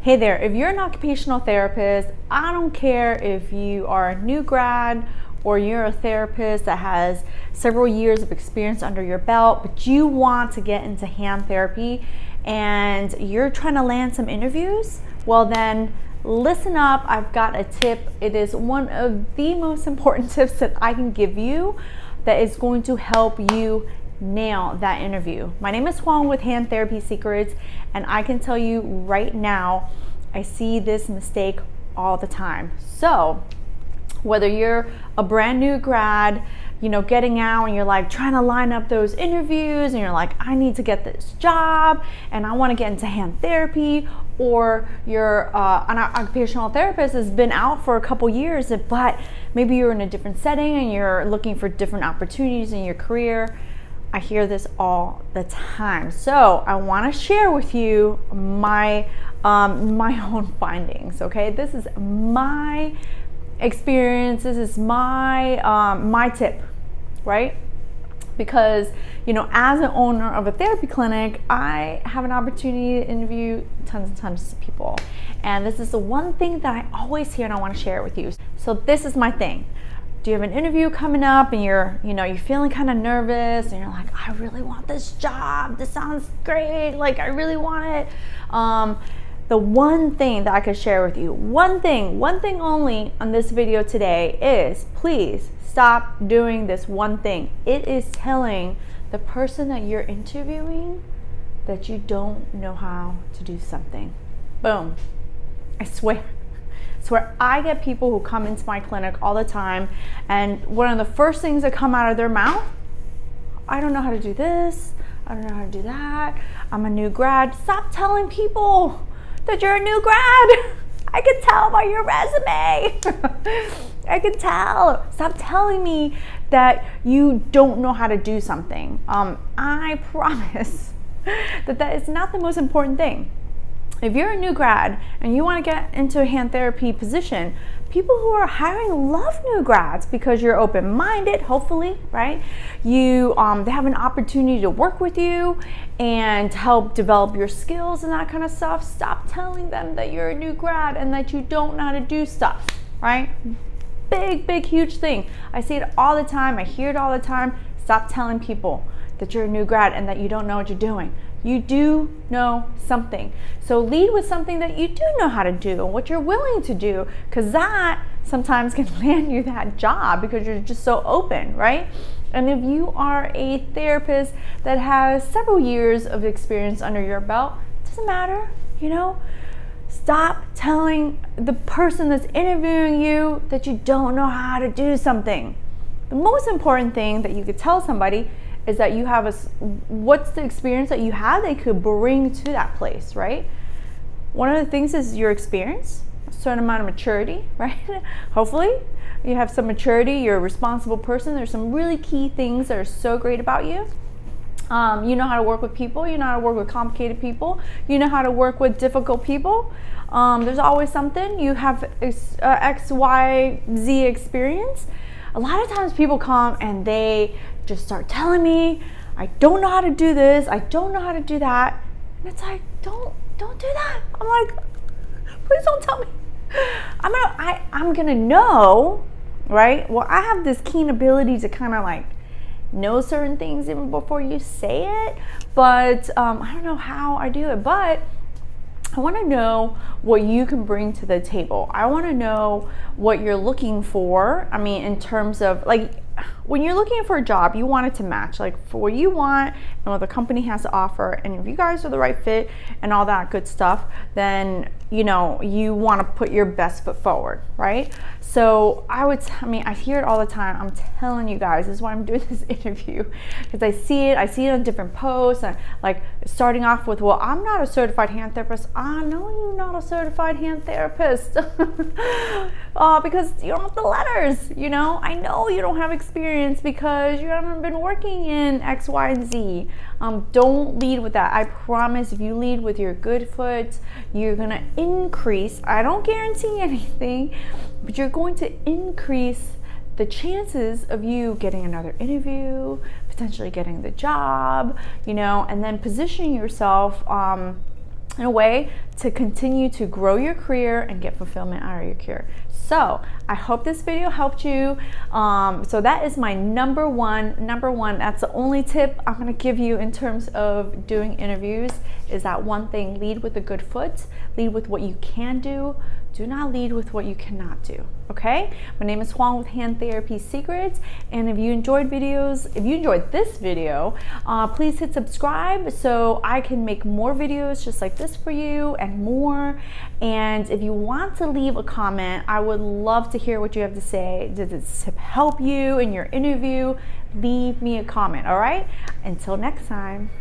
Hey there, if you're an occupational therapist, I don't care if you are a new grad or you're a therapist that has several years of experience under your belt, but you want to get into hand therapy and you're trying to land some interviews, well then listen up. I've got a tip. It is one of the most important tips that I can give you that is going to help you nail that interview. My name is Hoang with Hand Therapy Secrets, and I can tell you right now, I see this mistake all the time. So whether you're a brand new grad, getting out and you're like trying to line up those interviews and you're like, I need to get this job and I want to get into hand therapy, or you're an occupational therapist has been out for a couple years, but maybe you're in a different setting and you're looking for different opportunities in your career. I hear this all the time. So I want to share with you my own findings. Okay, this is my experience. This is my tip, right? Because as an owner of a therapy clinic, I have an opportunity to interview tons and tons of people, and this is the one thing that I always hear, and I want to share it with you. So this is my thing. Do you have an interview coming up and you're feeling kind of nervous and you're like, I really want this job. This sounds great. Like, I really want it. The one thing that I could share with you, one thing only on this video today is please stop doing this one thing. It is telling the person that you're interviewing that you don't know how to do something. Boom. I swear I get people who come into my clinic all the time, and one of the first things that come out of their mouth, I don't know how to do this, I don't know how to do that, I'm a new grad. Stop telling people that you're a new grad. I can tell by your resume. I can tell. Stop telling me that you don't know how to do something. I promise that is not the most important thing. If you're a new grad and you want to get into a hand therapy position, people who are hiring love new grads because you're open-minded, hopefully, right? They have an opportunity to work with you and help develop your skills and that kind of stuff. Stop telling them that you're a new grad and that you don't know how to do stuff, right? Big, huge thing. I see it all the time. I hear it all the time. Stop telling people that you're a new grad and that you don't know what you're doing. You do know something. So lead with something that you do know how to do and what you're willing to do, because that sometimes can land you that job because you're just so open, right? And if you are a therapist that has several years of experience under your belt, it doesn't matter, Stop telling the person that's interviewing you that you don't know how to do something. The most important thing that you could tell somebody is that you have what's the experience that you have they could bring to that place, right? One of the things is your experience, a certain amount of maturity, right? Hopefully you have some maturity, you're a responsible person. There's some really key things that are so great about you. You know how to work with people, you know how to work with complicated people, you know how to work with difficult people. There's always something. You have X, Y, Z experience. A lot of times people come and they just start telling me, I don't know how to do this, I don't know how to do that. And it's like, don't do that. I'm like, please don't tell me. I'm gonna know, right? Well, I have this keen ability to kind of like know certain things even before you say it, but I don't know how I do it, but I want to know what you can bring to the table. I want to know what you're looking for. I mean, in terms of like, when you're looking for a job, you want it to match like for what you want and what the company has to offer. And if you guys are the right fit and all that good stuff, then you want to put your best foot forward, right? So I hear it all the time. I'm telling you guys, this is why I'm doing this interview, because I see it on different posts, and like starting off with, well, I'm not a certified hand therapist. I know you're not a certified hand therapist because you don't have the letters, I know you don't have experience because you haven't been working in X, Y, and Z. Don't lead with that. I promise if you lead with your good foot, you're gonna increase, I don't guarantee anything, but you're going to increase the chances of you getting another interview, potentially getting the job, and then positioning yourself in a way to continue to grow your career and get fulfillment out of your career. So I hope this video helped you. So that is my number one, that's the only tip I'm gonna give you in terms of doing interviews, is that one thing: lead with a good foot, lead with what you can do. Do not lead with what you cannot do, okay? My name is Hoang with Hand Therapy Secrets, and if you enjoyed this video, please hit subscribe so I can make more videos just like this for you and more. And if you want to leave a comment, I would love to hear what you have to say. Did this tip help you in your interview? Leave me a comment, all right? Until next time.